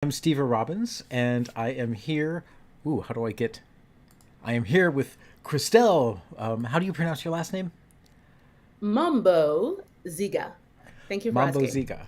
I'm Steve Robbins, and I am here. Ooh, how do I get? I am here with Christelle. How do you pronounce your last name? Mombo-Zigah. Thank you for asking. Mombo-Zigah.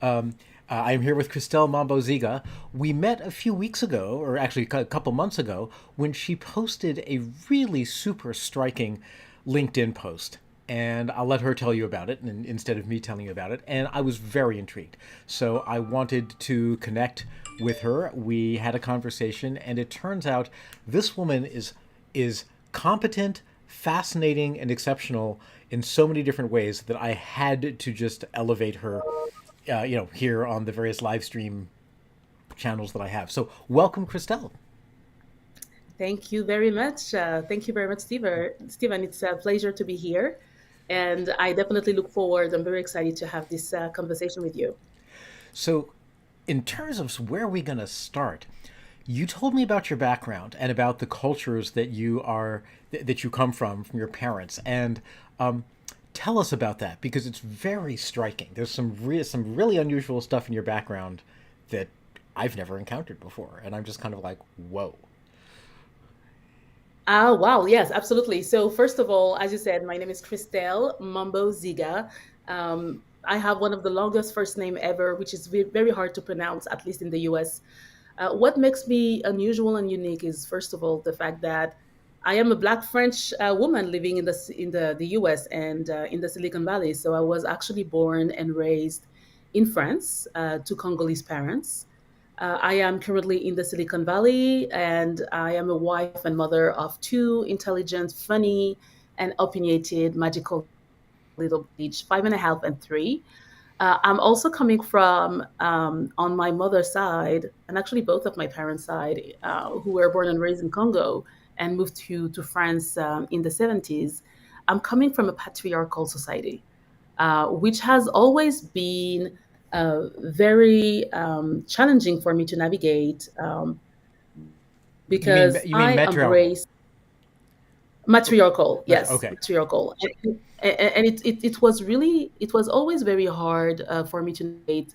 Um, I am here with Christelle Mombo-Zigah. We met a few weeks ago, or actually a couple months ago, when she posted a really super striking LinkedIn post. And I'll let her tell you about it instead of me telling you about it. And I was very intrigued. So I wanted to connect with her. We had a conversation, and it turns out this woman is competent, fascinating, and exceptional in so many different ways that I had to just elevate her, here on the various live stream channels that I have. So welcome, Christelle. Thank you very much. Thank you very much, Steven. It's a pleasure to be here. And I definitely look forward. I'm very excited to have this conversation with you. So, in terms of where are we going to start, you told me about your background and about the cultures that that you come from your parents, and tell us about that because it's very striking. There's some really unusual stuff in your background that I've never encountered before, and I'm just kind of like, whoa. Wow. Yes, absolutely. So, first of all, as you said, my name is Christelle Mombo-Zigah. I have one of the longest first name ever, which is very hard to pronounce, at least in the US. What makes me unusual and unique is, first of all, the fact that I am a Black French woman living in the US and in the Silicon Valley. So I was actually born and raised in France to Congolese parents. I am currently in the Silicon Valley, and I am a wife and mother of two intelligent, funny, and opinionated, magical little age 5.5 and 3. I'm also coming from on my mother's side, and actually both of my parents' side, who were born and raised in Congo and moved to France in the 70s. I'm coming from a patriarchal society, which has always been very challenging for me to navigate because You mean I matriarchal? embrace matriarchal, yes, Okay. matriarchal. And it was always very hard for me to navigate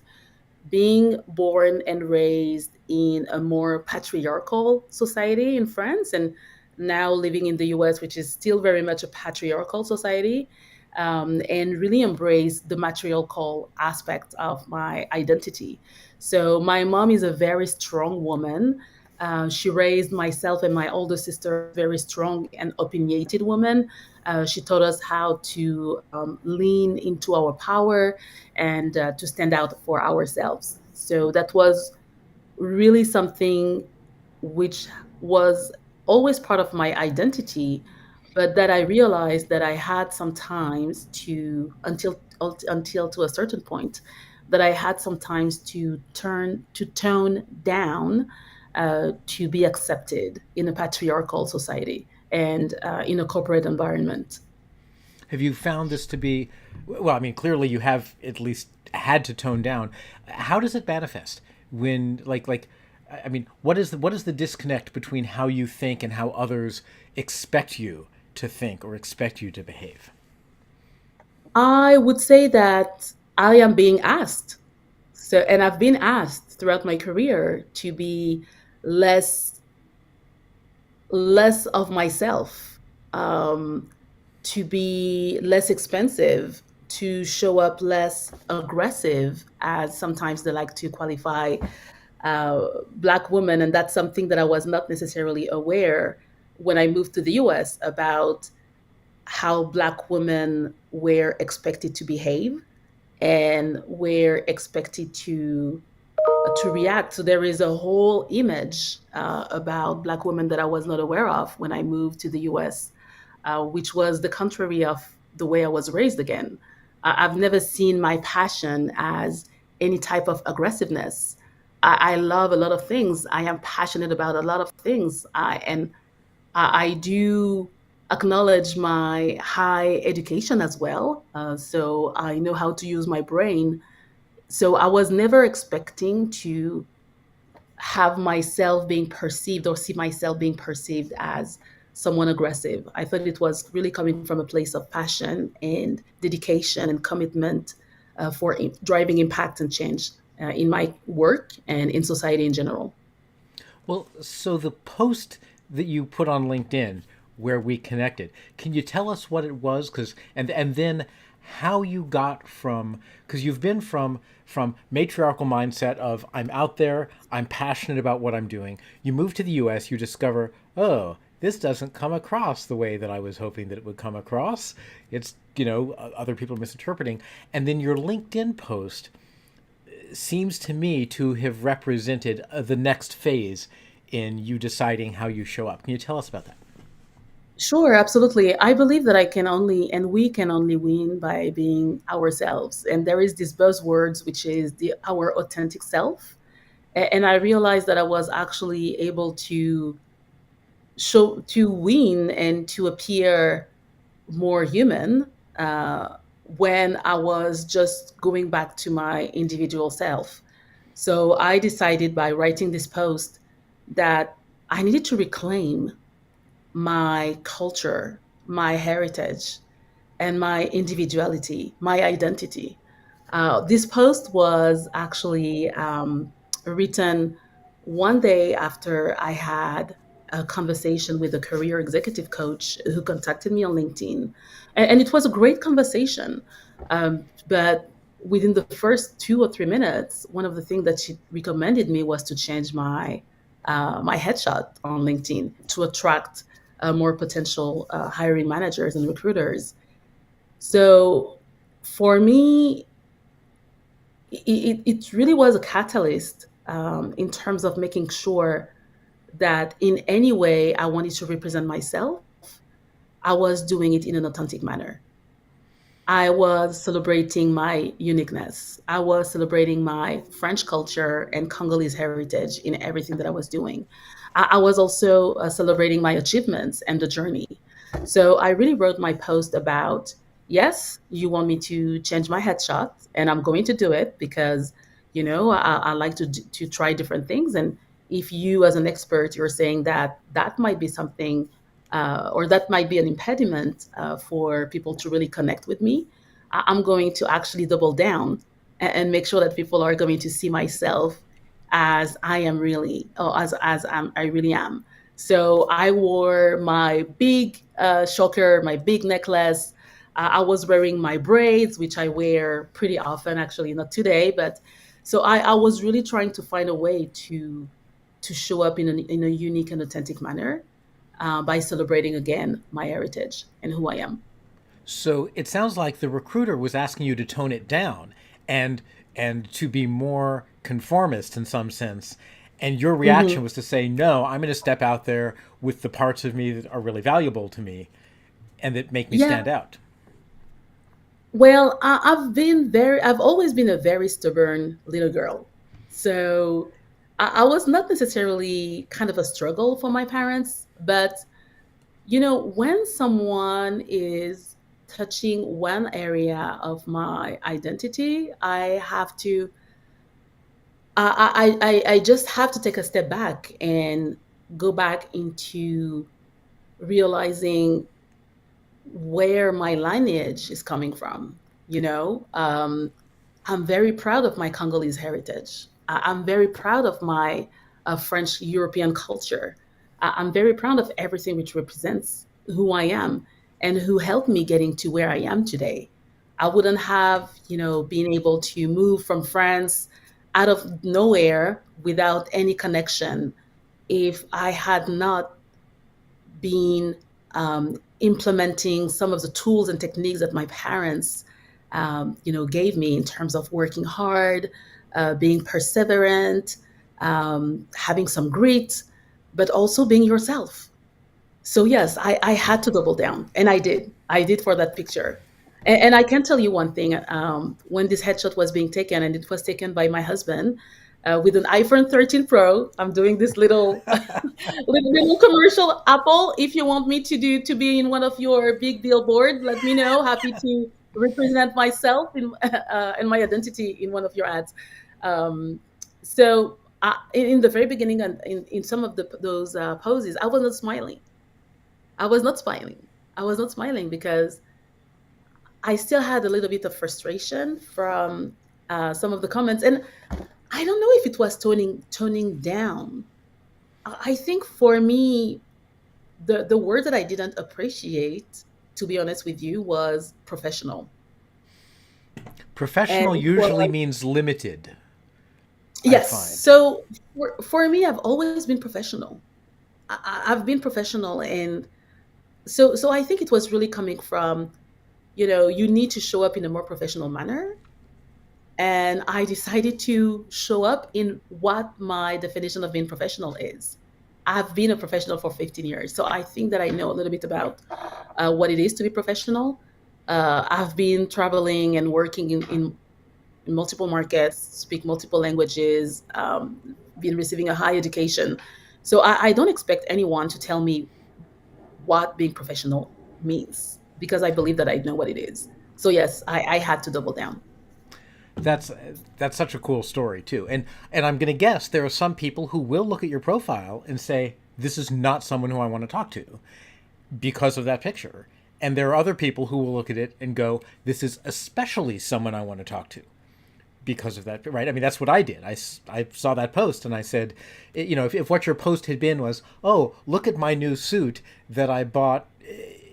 being born and raised in a more patriarchal society in France and now living in the US, which is still very much a patriarchal society, and really embrace the matriarchal aspect of my identity. So, my mom is a very strong woman. She raised myself and my older sister very strong and opinionated woman. She taught us how to lean into our power and to stand out for ourselves. So that was really something which was always part of my identity, but that I realized that I had sometimes to until to a certain point that I had sometimes to tone down to be accepted in a patriarchal society and in a corporate environment. Have you found this to be, well, I mean, clearly you have at least had to tone down. How does it manifest when, I mean, what is the disconnect between how you think and how others expect you to think or expect you to behave? I would say that I am being asked. So, and I've been asked throughout my career to be less less of myself, um, to be less expensive, to show up less aggressive, as sometimes they like to qualify Black women. And that's something that I was not necessarily aware when I moved to the US about how Black women were expected to behave and were expected to react. So there is a whole image about Black women that I was not aware of when I moved to the US, which was the contrary of the way I was raised again. I've never seen my passion as any type of aggressiveness. I love a lot of things. I am passionate about a lot of things. And I do acknowledge my high education as well. So I know how to use my brain. So I was never expecting to have myself being perceived or see myself being perceived as someone aggressive. I thought it was really coming from a place of passion and dedication and commitment for driving impact and change. in my work and in society in general. Well, so the post that you put on LinkedIn where we connected, can you tell us what it was? Because and then how you got from, because you've been from matriarchal mindset of I'm out there, I'm passionate about what I'm doing. You move to the U.S., you discover, oh, this doesn't come across the way that I was hoping that it would come across. It's, other people misinterpreting, and then your LinkedIn post seems to me to have represented the next phase in you deciding how you show up. Can you tell us about that? Sure, absolutely. I believe that I can only and we can only win by being ourselves. And there is this buzzwords, which is our authentic self. And I realized that I was actually able to win and to appear more human when I was just going back to my individual self. So I decided by writing this post that I needed to reclaim my culture, my heritage, and my individuality, my identity. This post was actually written one day after I had a conversation with a career executive coach who contacted me on LinkedIn. And it was a great conversation. But within the first 2 or 3 minutes, one of the things that she recommended me was to change my headshot on LinkedIn to attract more potential hiring managers and recruiters. So for me, it really was a catalyst in terms of making sure that in any way I wanted to represent myself, I was doing it in an authentic manner. I was celebrating my uniqueness. I was celebrating my French culture and Congolese heritage in everything that I was doing. I was also celebrating my achievements and the journey. So I really wrote my post about, yes, you want me to change my headshot, and I'm going to do it because, I like to try different things. And if you, as an expert, you're saying that that might be something or that might be an impediment for people to really connect with me, I'm going to actually double down and make sure that people are going to see myself as I am really, or I really am. So I wore my big choker, my big necklace. I was wearing my braids, which I wear pretty often, actually, not today, but so I was really trying to find a way to show up in a unique and authentic manner by celebrating again my heritage and who I am. So it sounds like the recruiter was asking you to tone it down and and to be more conformist in some sense. And your reaction Hmm. was to say, no, I'm going to step out there with the parts of me that are really valuable to me and that make me stand Yeah. out. Well, I've always been a very stubborn little girl. So I was not necessarily kind of a struggle for my parents, but when someone is touching one area of my identity, I just have to take a step back and go back into realizing where my lineage is coming from. I'm very proud of my Congolese heritage. I'm very proud of my French European culture. I'm very proud of everything which represents who I am and who helped me getting to where I am today. I wouldn't have, been able to move from France out of nowhere without any connection if I had not been implementing some of the tools and techniques that my parents, gave me in terms of working hard, being perseverant, having some grit, but also being yourself. So yes, I had to double down, and I did. I did for that picture. And I can tell you one thing: when this headshot was being taken, and it was taken by my husband with an iPhone 13 Pro, I'm doing this little little commercial. Apple, if you want me to be in one of your big billboard, let me know. Happy to represent myself and my identity in one of your ads. Um, so in the very beginning, and in some of those poses, I was not smiling. I was not smiling. I was not smiling because I still had a little bit of frustration from. some of the comments, and I don't know if it was toning down. I think for me, the word that I didn't appreciate, to be honest with you, was professional. And Professional it usually was, means limited, I yes. find. So for me, I've always been professional. I've been professional, and so I think it was really coming from, you need to show up in a more professional manner. And I decided to show up in what my definition of being professional is. I've been a professional for 15 years, so I think that I know a little bit about what it is to be professional. I've been traveling and working in multiple markets, speak multiple languages, been receiving a high education. So I don't expect anyone to tell me what being professional means, because I believe that I know what it is. So yes, I had to double down. That's that's such a cool story too. And I'm going to guess there are some people who will look at your profile and say this is not someone who I want to talk to because of that picture. And there are other people who will look at it and go this is especially someone I want to talk to because of that, right? I mean, that's what I did. I saw that post and I said, if what your post had been was, oh, look at my new suit that I bought,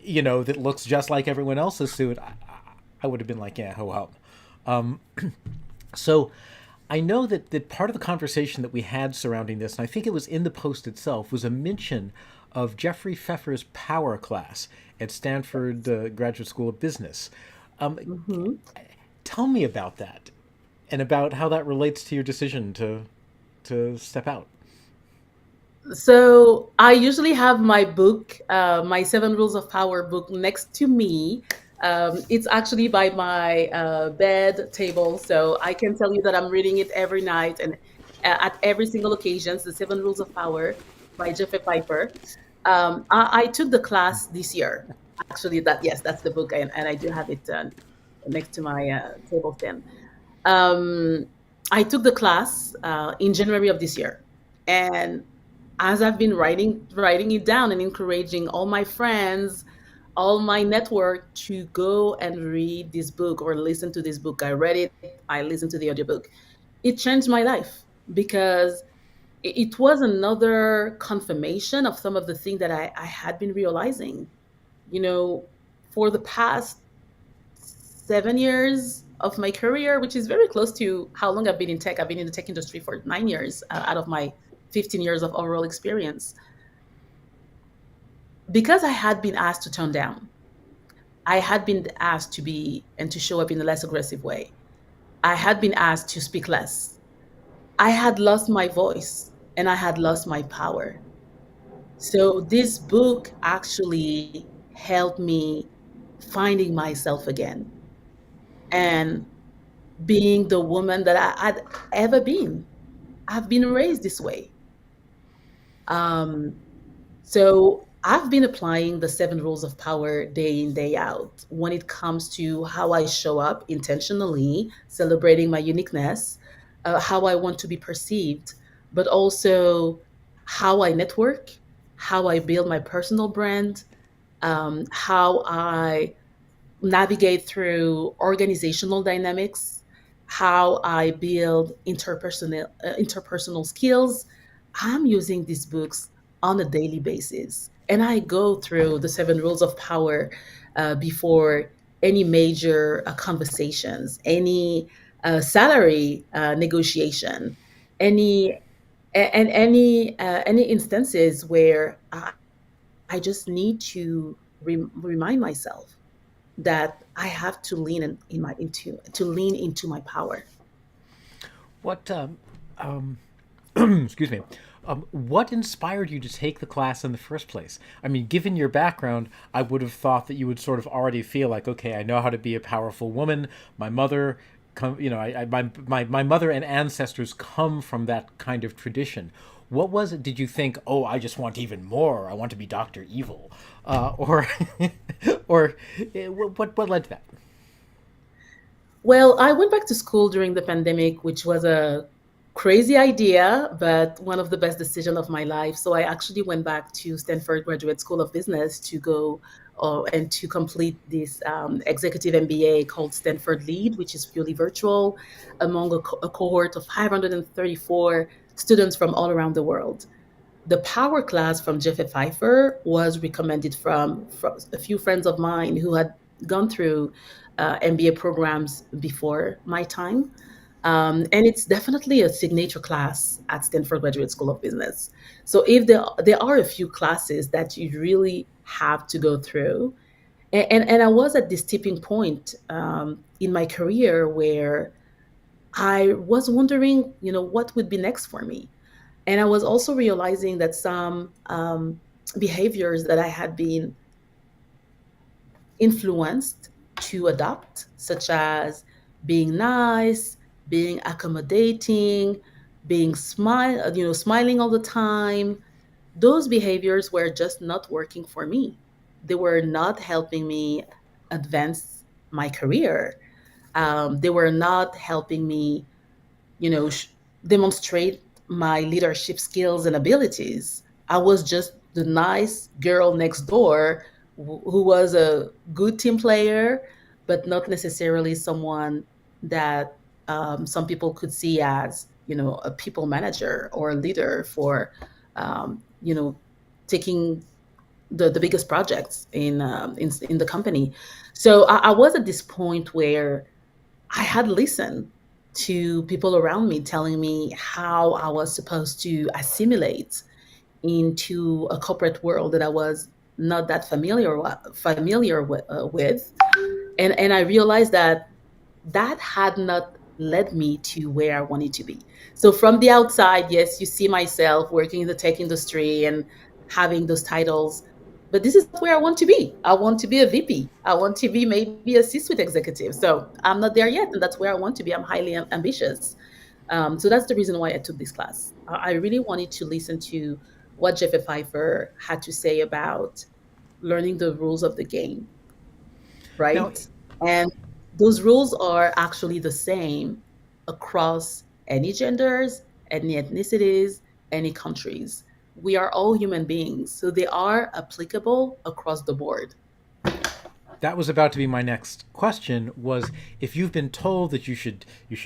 that looks just like everyone else's suit, I would have been like, yeah, ho hum. So I know that part of the conversation that we had surrounding this, and I think it was in the post itself, was a mention of Jeffrey Pfeffer's power class at Stanford Graduate School of Business. Um, Mhm. Tell me about that and about how that relates to your decision to step out. So I usually have my book, my Seven Rules of Power book, next to me. It's actually by my bed table, so I can tell you that I'm reading it every night and at every single occasion. The Seven Rules of Power by Jeffrey Piper. I took the class this year. Actually, that's the book, and I do have it next to my table stand. Um, I took the class in January of this year, and as I've been writing it down and encouraging all my friends, all my network to go and read this book or listen to this book. I read it, I listened to the audiobook. It changed my life because it was another confirmation of some of the things that I had been realizing. You know, for the past 7 years of my career, which is very close to how long I've been in tech. I've been in the tech industry for 9 years out of my 15 years of overall experience. Because I had been asked to tone down, I had been asked to be and to show up in a less aggressive way. I had been asked to speak less. I had lost my voice and I had lost my power. So this book actually helped me finding myself again and being the woman that I'd ever been. I've been raised this way. Um, so I've been applying the seven rules of power day in, day out when it comes to how I show up intentionally, celebrating my uniqueness, how I want to be perceived, but also how I network, how I build my personal brand, how I navigate through organizational dynamics, how I build interpersonal skills. I'm using these books on a daily basis, and I go through the seven rules of power before any major conversations, any salary negotiation, any and any instances where I just need to remind myself that I have to lean in my into to lean into my power. What excuse me. What inspired you to take the class in the first place? I mean, given your background, I would have thought that you would sort of already feel like, okay, I know how to be a powerful woman. My mother, my mother and ancestors come from that kind of tradition. What was it? Did you think, oh, I just want even more? I want to be Doctor Evil, or, or what led to that? Well, I went back to school during the pandemic, which was a Crazy idea, but one of the best decisions of my life. So I actually went back to Stanford Graduate School of Business to go and to complete this executive MBA called Stanford Lead, which is purely virtual among a cohort of 534 students from all around the world. The power class from Jeffrey Pfeiffer was recommended from a few friends of mine who had gone through MBA programs before my time. And it's definitely a signature class at Stanford Graduate School of Business. So if there are a few classes that you really have to go through, and I was at this tipping point in my career where I was wondering, what would be next for me. And I was also realizing that some behaviors that I had been influenced to adopt, such as being nice, being accommodating, smiling all the time. Those behaviors were just not working for me. They were not helping me advance my career. They were not helping me demonstrate my leadership skills and abilities. I was just the nice girl next door who was a good team player, but not necessarily someone that some people could see as, a people manager or a leader for, taking the biggest projects in the company. So I was at this point where I had listened to people around me telling me how I was supposed to assimilate into a corporate world that I was not that familiar with, and I realized that had not led me to where I wanted to be. So from the outside, yes, you see myself working in the tech industry and having those titles, but this is where I want to be. I want to be a VP. I want to be maybe a C-suite executive. So I'm not there yet, and that's where I want to be. I'm highly ambitious. So that's the reason why I took this class. I really wanted to listen to what Jeff Pfeiffer had to say about learning the rules of the game, Now, right? And those rules are actually the same across any genders, any ethnicities, any countries. We are all human beings, so they are applicable across the board. that was about to be my next question, was if you've been told that you should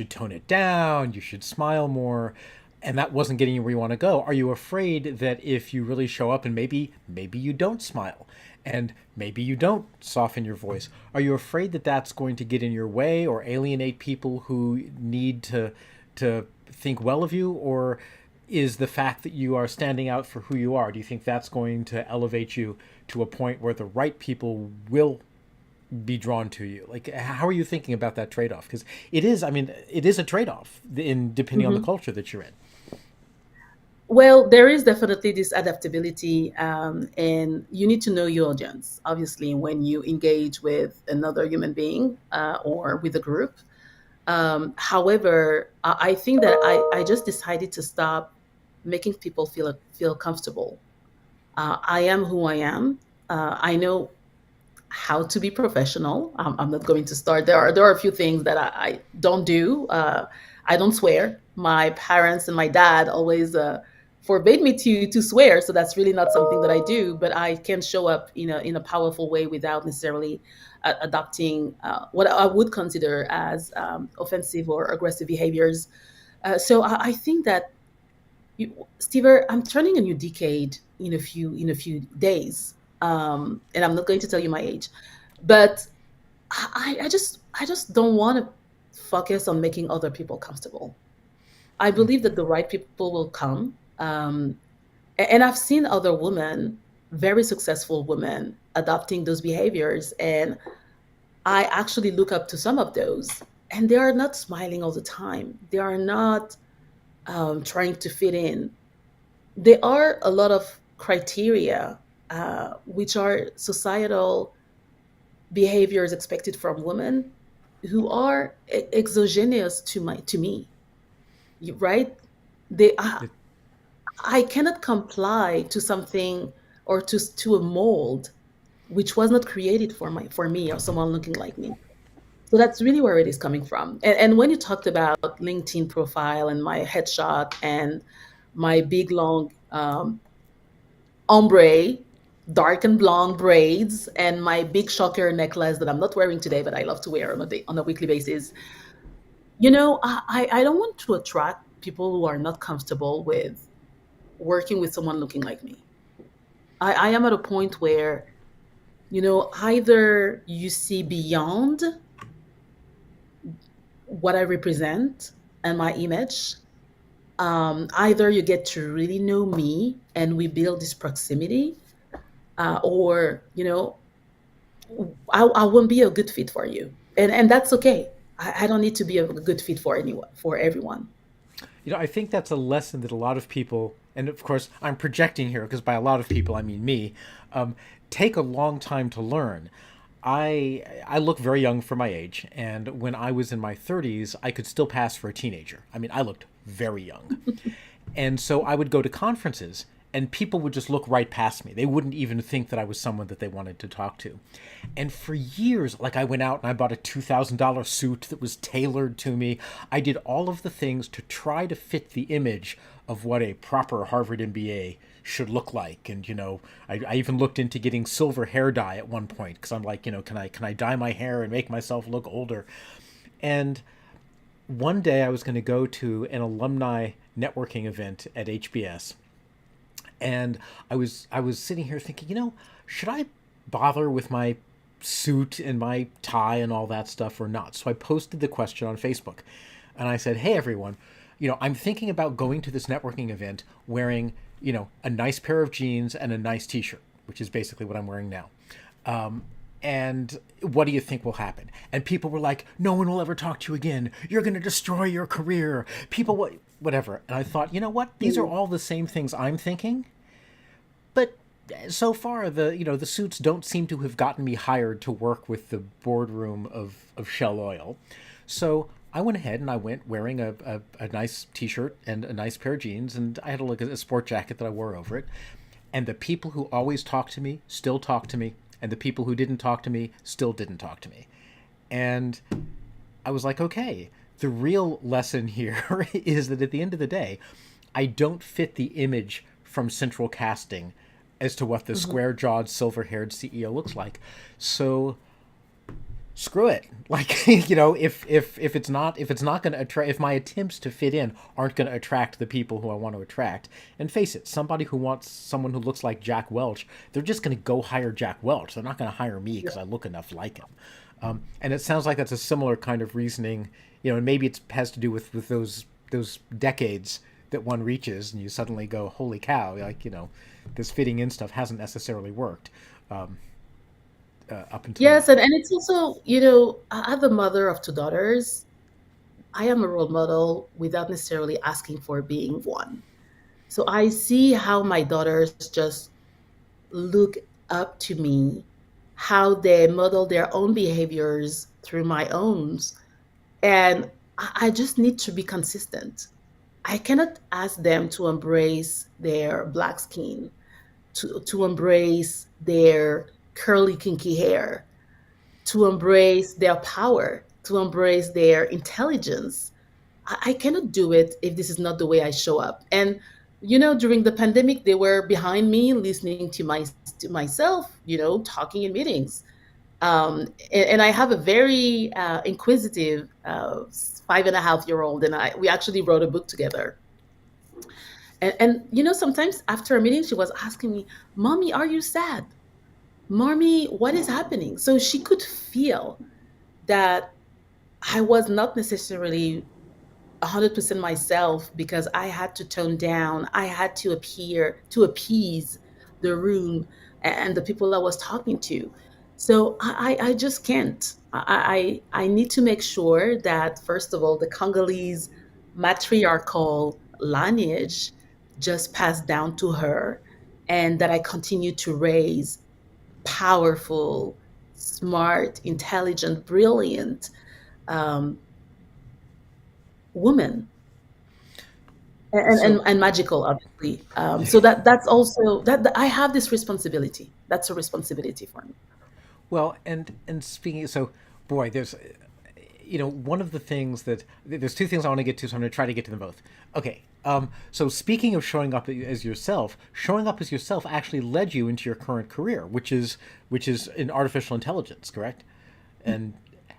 tone it down, you should smile more, and that wasn't getting you where you want to go, are you afraid that if you really show up and maybe you don't smile and maybe you don't soften your voice, are you afraid that that's going to get in your way or alienate people who need to think well of you? Or is the fact that you are standing out for who you are, do you think that's going to elevate you to a point where the right people will be drawn to you? Like, how are you thinking about that trade-off? Because it is, I mean, it is a trade-off in depending on the Mhm. culture that you're in. Well, there is definitely this adaptability, and you need to know your audience, obviously, when you engage with another human being or with a group. However, I think that I just decided to stop making people feel comfortable. I am who I am. I know how to be professional. I'm not going to start. There are a few things that I don't do. I don't swear. My parents and my dad always forbade me to swear, so that's really not something that I do. But I can show up in a powerful way without necessarily adopting what I would consider as offensive or aggressive behaviors. So I think that Steve, I'm turning a new decade in a few days, and I'm not going to tell you my age, but I just don't want to focus on making other people comfortable. I believe that the right people will come, and I've seen other women, very successful women, adopting those behaviors, and I actually look up to some of those, and they are not smiling all the time. They are not trying to fit in. There are a lot of criteria, which are societal behaviors expected from women who are exogenous to me, right? They I cannot comply to something or to a mold which was not created for me or someone looking like me. So that's really where it is coming from. And when you talked about LinkedIn profile and my headshot and my big long ombre, dark and blonde braids, and my big shocker necklace that I'm not wearing today, but I love to wear on on a weekly basis. I don't want to attract people who are not comfortable with working with someone looking like me. I am at a point where, either you see beyond what I represent and my image, either you get to really know me and we build this proximity, or, I won't be a good fit for you. And that's okay. I don't need to be a good fit for anyone, for everyone. I think that's a lesson that a lot of people, and of course, I'm projecting here because by a lot of people I mean me, take a long time to learn. I look very young for my age, and when I was in my 30s, I could still pass for a teenager. I mean, I looked very young. And so I would go to conferences and people would just look right past me. They wouldn't even think that I was someone that they wanted to talk to. And for years, like I went out and I bought a $2,000 suit that was tailored to me. I did all of the things to try to fit the image of what a proper Harvard MBA should look like. And I even looked into getting silver hair dye at one point because I'm like, can I dye my hair and make myself look older? And one day I was going to go to an alumni networking event at HBS, and I was sitting here thinking, should I bother with my suit and my tie and all that stuff or not? So I posted the question on Facebook, and I said, "Hey everyone, I'm thinking about going to this networking event wearing, a nice pair of jeans and a nice T-shirt, which is basically what I'm wearing now. And what do you think will happen?" And people were like, "No one will ever talk to you again. You're going to destroy your career. People, whatever." And I thought, you know what? These are Mm. all the same things I'm thinking, but so far the suits don't seem to have gotten me hired to work with the boardroom of Shell Oil. So I went ahead and I went wearing a nice T-shirt and a nice pair of jeans, and I had a sport jacket that I wore over it. And the people who always talked to me still talked to me, and the people who didn't talk to me still didn't talk to me. And I was like, okay, the real lesson here is that at the end of the day, I don't fit the image from central casting as to what the Mhm. square jawed, silver haired CEO looks like. So screw it. Like, if it's not going to attract, if my attempts to fit in aren't going to attract the people who I want to attract, and face it, somebody who wants someone who looks like Jack Welch, they're just going to go hire Jack Welch. They're not going to hire me Yeah. because I look enough like him. And it sounds like that's a similar kind of reasoning, and maybe it has to do with those decades that one reaches, and you suddenly go, "Holy cow!" Like, this fitting in stuff hasn't necessarily worked up until Yes, now. and it's also, as a mother of two daughters, I am a role model without necessarily asking for being one. So I see how my daughters just look up to me, how they model their own behaviors through my own. And I just need to be consistent. I cannot ask them to embrace their black skin, to embrace their curly, kinky hair, to embrace their power, to embrace their intelligence. I cannot do it if this is not the way I show up. And during the pandemic, they were behind me, listening to myself, talking in meetings. And I have a very inquisitive 5.5-year old, and we actually wrote a book together. And sometimes after a meeting, she was asking me, "Mommy, are you sad? Mommy, what is happening?" So she could feel that I was not necessarily 100% myself because I had to tone down. I had to appear to appease the room and the people I was talking to. So I just can't. I need to make sure that, first of all, the Congolese matriarchal lineage just passed down to her, and that I continue to raise powerful, smart, intelligent, brilliant um, women, and, and So, and magical, obviously. So that's also that I have this responsibility. That's a responsibility for me. well, and speaking, so boy, there's one of the things that there's two things I want to get to, so I'm going to try to get to them both. Okay. So speaking of showing up as yourself actually led you into your current career, which is in artificial intelligence, correct? And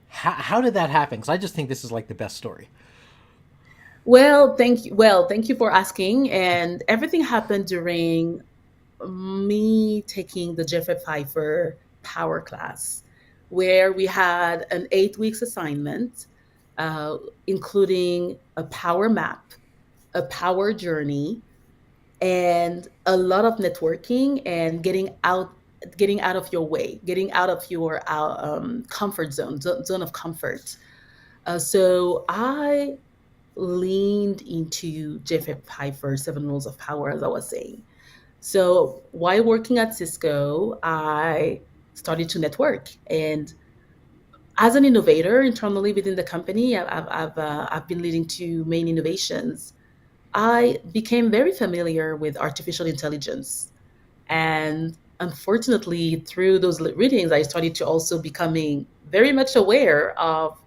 how did that happen? Because I just think this is like the best story. Well, thank you. Well, thank you for asking. And everything happened during me taking the Jeffrey Pfeiffer power class, where we had an 8 weeks assignment, uh, including a power map, a power journey, and a lot of networking and getting out of your way, getting out of your comfort zone of comfort. So I leaned into Jeffrey Pfeiffer's Seven Rules of Power, as I was saying. So while working at Cisco, I started to network. And as an innovator internally within the company, I've been leading to main innovations. I became very familiar with artificial intelligence. And unfortunately, through those readings, I started to also becoming very much aware of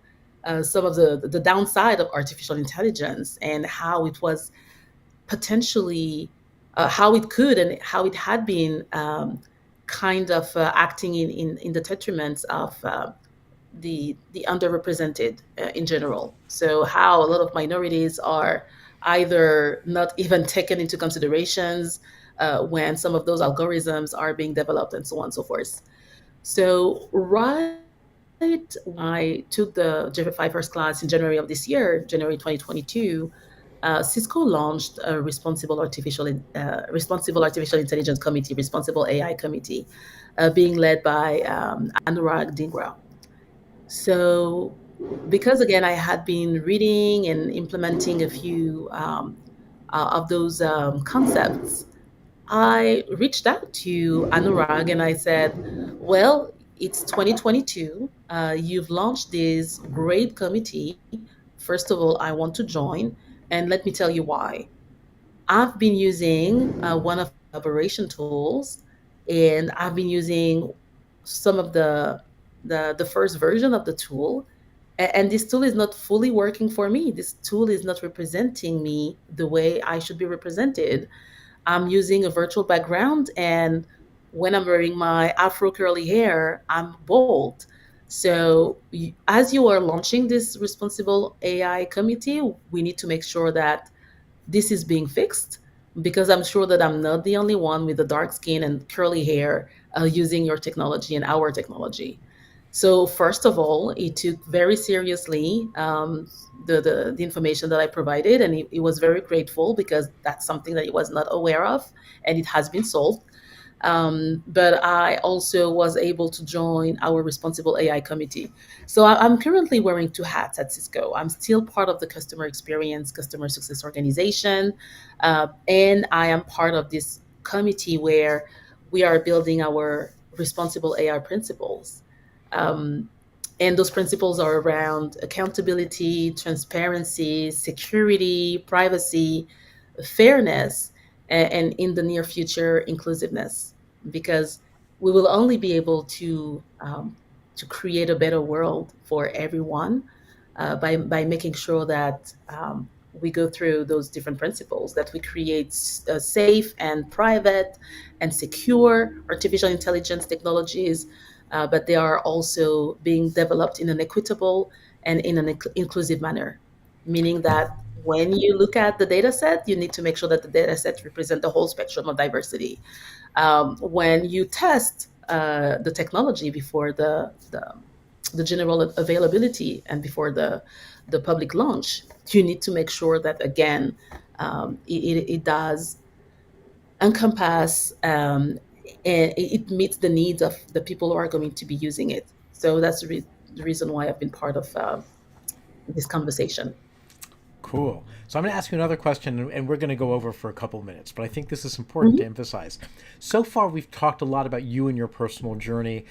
some of the downside of artificial intelligence and how it was potentially how it could and how it had been kind of acting in the detriment of the underrepresented in general. So how a lot of minorities are either not even taken into considerations when some of those algorithms are being developed and so on and so forth. So right when I took the Jeffrey Pfeiffer's class in January of this year, January 2022, Cisco launched a responsible artificial intelligence committee, responsible AI committee, being led by Anurag Dhingra. So, because again, I had been reading and implementing a few of those concepts, I reached out to Anurag and I said, well, it's 2022. You've launched this great committee. First of all, I want to join. And let me tell you why. I've been using one of the collaboration tools, and I've been using some of the first version of the tool. And this tool is not fully working for me. This tool is not representing me the way I should be represented. I'm using a virtual background, and when I'm wearing my afro curly hair, I'm bold. So, as you are launching this responsible AI committee, we need to make sure that this is being fixed because I'm sure that I'm not the only one with the dark skin and curly hair using your technology and our technology. So first of all, he took very seriously the information that I provided, and he was very grateful because that's something that he was not aware of, and it has been solved. But I also was able to join our responsible AI committee. So I'm currently wearing two hats at Cisco. I'm still part of the customer experience, customer success organization, and I am part of this committee where we are building our responsible AI principles. Um, and those principles are around accountability, transparency, security, privacy, fairness, and in the near future, inclusiveness. Because we will only be able to create a better world for everyone by making sure that we go through those different principles, that we create safe and private and secure artificial intelligence technologies, but they are also being developed in an equitable and in an inclusive manner, meaning that when you look at the data set, you need to make sure that the data set represent the whole spectrum of diversity. When you test the technology before the general availability and before the public launch, you need to make sure that again it does encompass and it meets the needs of the people who are going to be using it. So that's the reason why I've been part of this conversation. Cool. So I'm going to ask you another question, and we're going to go over for a couple minutes, but I think this is important to Mhm. emphasize. So far, we've talked a lot about you and your personal journey,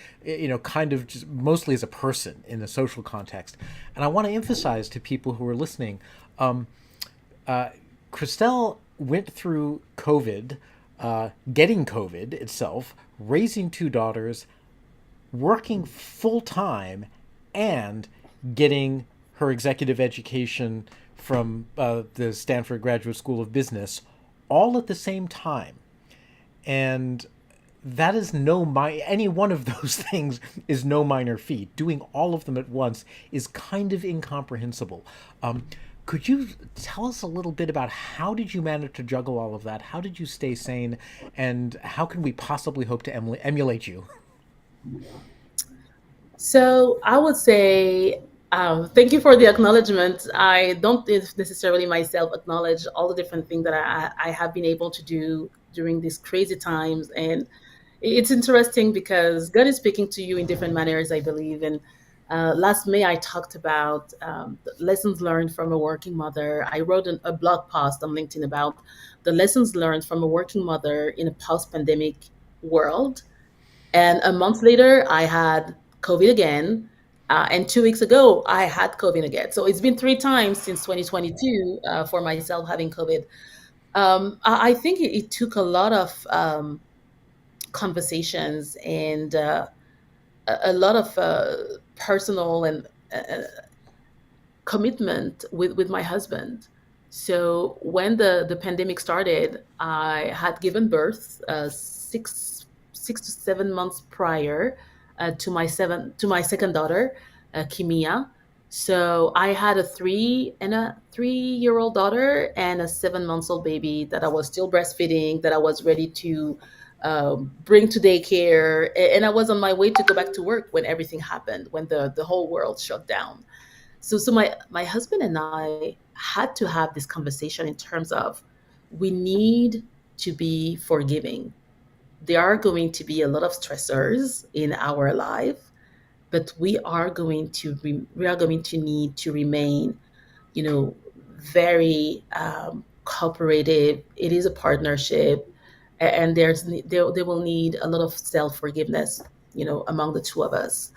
kind of just mostly as a person in the social context. And I want to emphasize to people who are listening, um, Christelle went through COVID, getting COVID itself, raising two daughters, working full time, and getting her executive education from the Stanford Graduate School of Business, all at the same time. And that is any one of those things is no minor feat. Doing all of them at once is kind of incomprehensible. Could you tell us a little bit about how did you manage to juggle all of that? How did you stay sane? And how can we possibly hope to emulate you? So I would say, thank you for the acknowledgement. I don't necessarily myself acknowledge all the different things that I have been able to do during these crazy times. And it's interesting because God is speaking to you in different manners, I believe. And last May, I talked about the lessons learned from a working mother. I wrote a blog post on LinkedIn about the lessons learned from a working mother in a post pandemic world. And a month later, I had COVID again. And 2 weeks ago, I had COVID again. So it's been 3 times since 2022 for myself having COVID. I think it took a lot of conversations and a lot of personal and commitment with my husband. So when the pandemic started, I had given birth six to 7 months prior to my second daughter, Kimia. So I had a 3 year old daughter and a 7 months old baby that I was still breastfeeding, that I was ready to bring to daycare, and I was on my way to go back to work when everything happened, when the whole world shut down. So my husband and I had to have this conversation in terms of we need to be forgiving. There are going to be a lot of stressors in our life, but we are going to need to remain, very cooperative. It is a partnership, and there will need a lot of self forgiveness, among the two of us.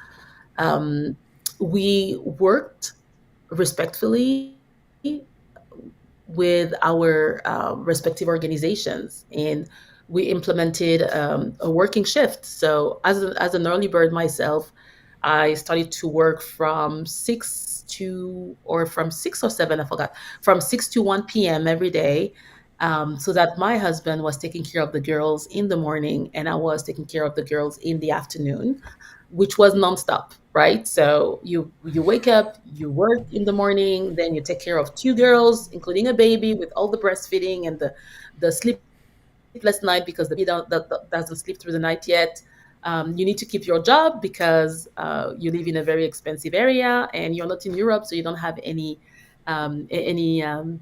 Um, we worked respectfully with our respective organizations, and we implemented a working shift. So as an early bird myself, I started to work from 6 or 7, I forgot, from 6 to 1 p.m. every day, so that my husband was taking care of the girls in the morning and I was taking care of the girls in the afternoon, which was nonstop, right? So you wake up, you work in the morning, then you take care of two girls, including a baby, with all the breastfeeding and the sleepless night because the baby that doesn't sleep through the night yet. You need to keep your job because you live in a very expensive area and you're not in Europe, so you don't have um, a- any um,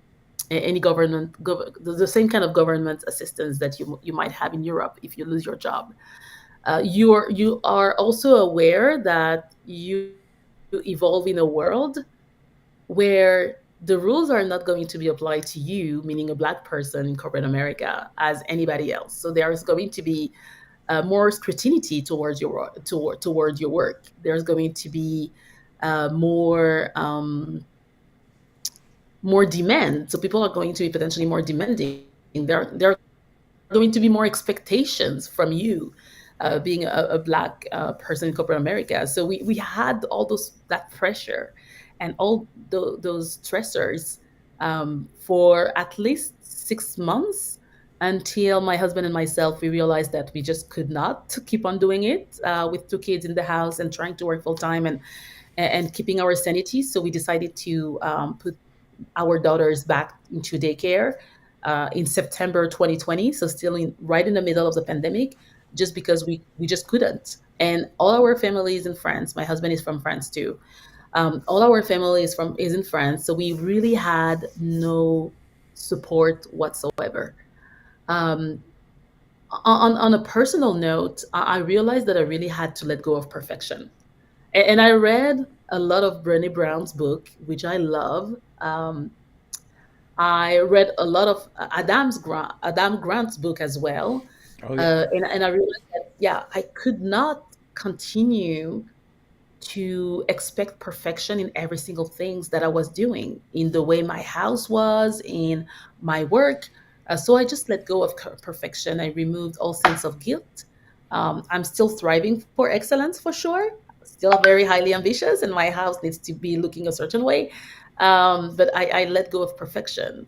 any the same kind of government assistance that you might have in Europe if you lose your job. You are also aware that you evolve in a world where the rules are not going to be applied to you, meaning a black person in corporate America, as anybody else. So there is going to be more scrutiny towards your work. There's going to be more demand. So people are going to be potentially more demanding. There are going to be more expectations from you, being a black person in corporate America. So we had all that pressure and all those stressors for at least 6 months, until my husband and myself, we realized that we just could not keep on doing it with 2 kids in the house and trying to work full time and keeping our sanity. So we decided to put our daughters back into daycare in September 2020. So still right in the middle of the pandemic, just because we just couldn't. And all our family is in France. My husband is from France too. All our family is in France. So we really had no support whatsoever. Um, on a personal note, I realized that I really had to let go of perfection. And I read a lot of Brené Brown's book, which I love. I read a lot of Adam Grant's book as well, Oh yeah. and I realized that yeah, I could not continue to expect perfection in every single things that I was doing, in the way my house was, in my work. So I just let go of perfection. I removed all sense of guilt. I'm still thriving for excellence for sure. still very highly ambitious, and my house needs to be looking a certain way. But I let go of perfection.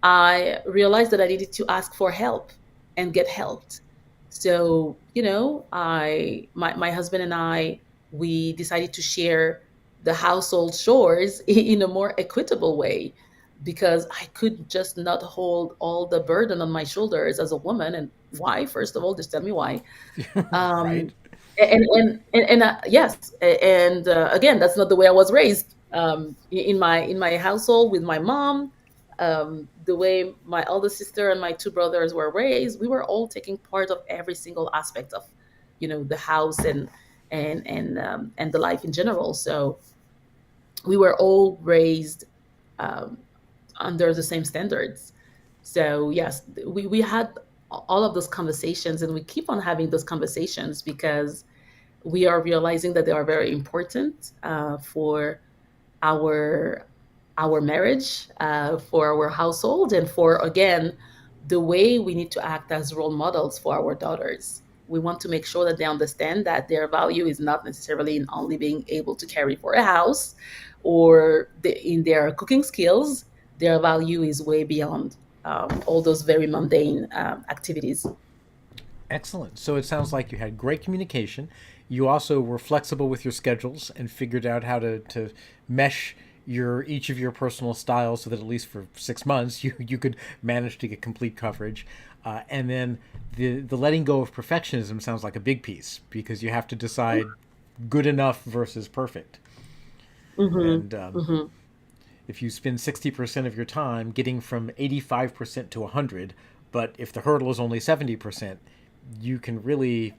I realized that I needed to ask for help and get helped. So, my husband and I, we decided to share the household chores in a more equitable way, because I could just not hold all the burden on my shoulders as a woman. And why? First of all, just tell me why. Right? um yes, and again, that's not the way I was raised. In my household with my mom, the way my elder sister and my two brothers were raised, we were all taking part of every single aspect of, the house, and the life in general. So we were all raised um, under the same standards. So yes, we had all of those conversations, and we keep on having those conversations because we are realizing that they are very important for our our marriage, for our household, and for, again, the way we need to act as role models for our daughters. We want to make sure that they understand that their value is not necessarily in only being able to carry for a house, or in their cooking skills. Their value is way beyond all those very mundane activities. Excellent. So it sounds like you had great communication. You also were flexible with your schedules and figured out how to mesh each of your personal styles so that at least for 6 months you could manage to get complete coverage. And then the letting go of perfectionism sounds like a big piece because you have to decide good enough versus perfect. Hmm. And Hmm. if you spend 60% of your time getting from 85% to 100, but if the hurdle is only 70%, you can really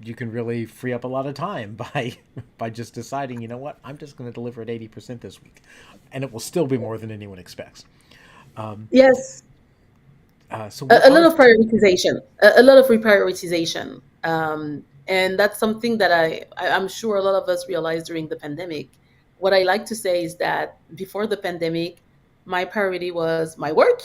you can really free up a lot of time by by just deciding, you know what, I'm just going to deliver at 80% this week, and it will still be more than anyone expects. Yes, So a, we're a out lot of of time. prioritization, a lot of reprioritization, and that's something that I'm sure a lot of us realized during the pandemic. What I like to say is that before the pandemic, my priority was my work,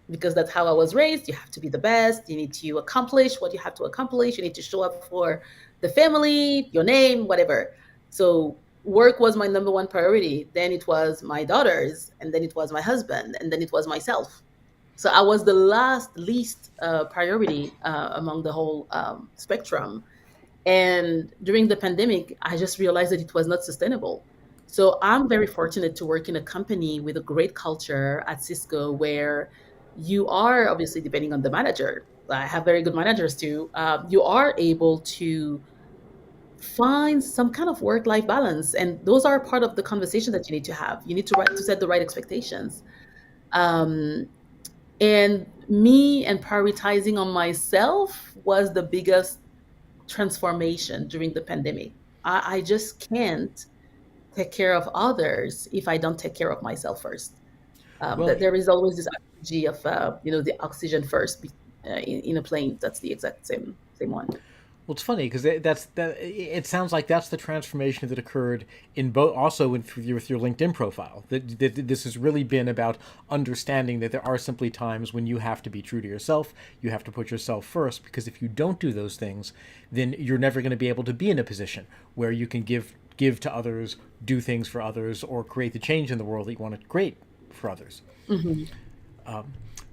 because that's how I was raised. You have to be the best. You need to accomplish what you have to accomplish. You need to show up for the family, your name, whatever. So work was my number one priority. Then it was my daughters, and then it was my husband, and then it was myself. So I was the least priority among the whole spectrum. And during the pandemic, I just realized that it was not sustainable. So I'm very fortunate to work in a company with a great culture at Cisco, where you are, obviously, depending on the manager, I have very good managers too. You are able to find some kind of work-life balance, and those are part of the conversation that you need to have. You need to set the right expectations. Um, and me and prioritizing on myself was the biggest transformation during the pandemic. I just can't take care of others if I don't take care of myself first. Well, There is always this analogy of the oxygen first in a plane. That's the exact same one. well, it's funny because that. It sounds like that's the transformation that occurred in both, also with your LinkedIn profile. That this has really been about understanding that there are simply times when you have to be true to yourself. You have to put yourself first, because if you don't do those things, then you're never going to be able to be in a position where you can give to others, do things for others, or create the change in the world that you want to create for others. Hmm.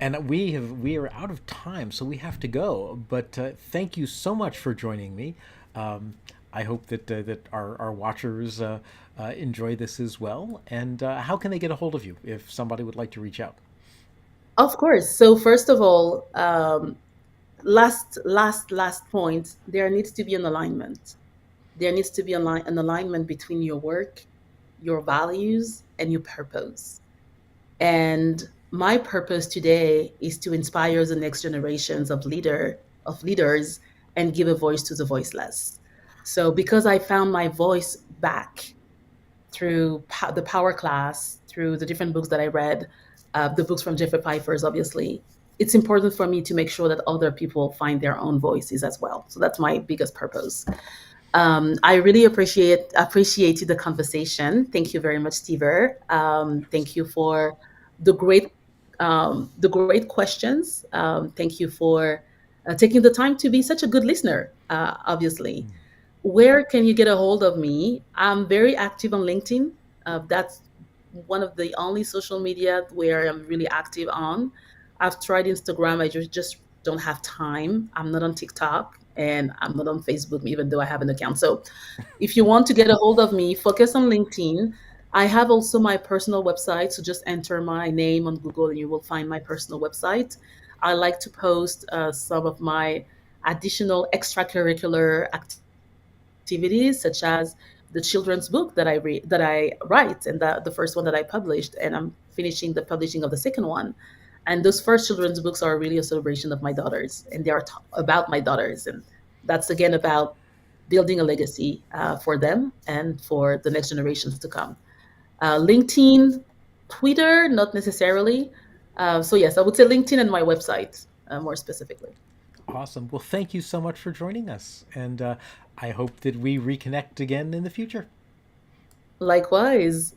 And we are out of time, so we have to go. But thank you so much for joining me. I hope that our watchers enjoy this as well. And how can they get a hold of you if somebody would like to reach out? Of course. So first of all, last point. There needs to be an alignment. There needs to be an alignment between your work, your values, and your purpose. And my purpose today is to inspire the next generations of leaders, and give a voice to the voiceless. So because I found my voice back through the power class, through the different books that I read, the books from Jeffrey Pfeiffer's, obviously, it's important for me to make sure that other people find their own voices as well. So that's my biggest purpose. I really appreciated the conversation. Thank you very much, Stever. Thank you for the great questions. Thank you for taking the time to be such a good listener. Obviously, Where can you get a hold of me? I'm very active on LinkedIn. That's one of the only social media where I'm really active on. I've tried Instagram. I just don't have time. I'm not on TikTok and I'm not on Facebook, even though I have an account. So if you want to get a hold of me, focus on LinkedIn. I have also my personal website. So just enter my name on Google and you will find my personal website. I like to post some of my additional extracurricular activities, such as the children's book that that I write, and the first one that I published, and I'm finishing the publishing of the second one. And those first children's books are really a celebration of my daughters, and they are about my daughters, and that's again about building a legacy for them and for the next generations to come. LinkedIn, Twitter, not necessarily. So yes, I would say LinkedIn and my website more specifically. Awesome. Well, thank you so much for joining us. And I hope that we reconnect again in the future. Likewise.